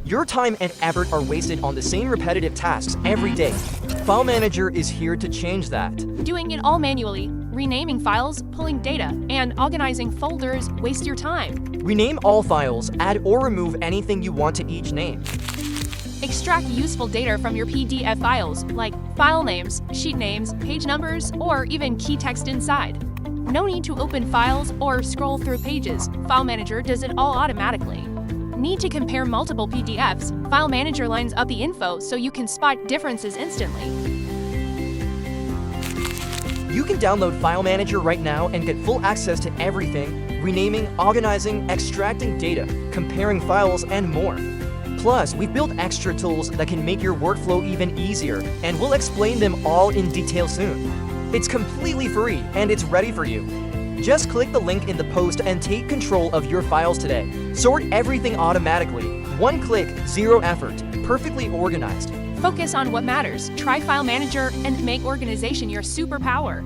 Your time and effort are wasted on the same repetitive tasks every day. File Manager is here to change that. Doing it all manually, renaming files, pulling data, and organizing folders waste your time. Rename all files, add or remove anything you want to each name. Extract useful data from your PDF files, like file names, sheet names, page numbers, or even key text inside. No need to open files or scroll through pages. File Manager does it all automatically. Need to compare multiple PDFs? File Manager lines up the info so you can spot differences instantly. You can download File Manager right now and get full access to everything: renaming, organizing, extracting data, comparing files, and more. Plus, we've built extra tools that can make your workflow even easier, and we'll explain them all in detail soon. It's completely free, and it's ready for you. Just click the link in the post and take control of your files today. Sort everything automatically. One click, zero effort, perfectly organized. Focus on what matters. Try File Manager and make organization your superpower.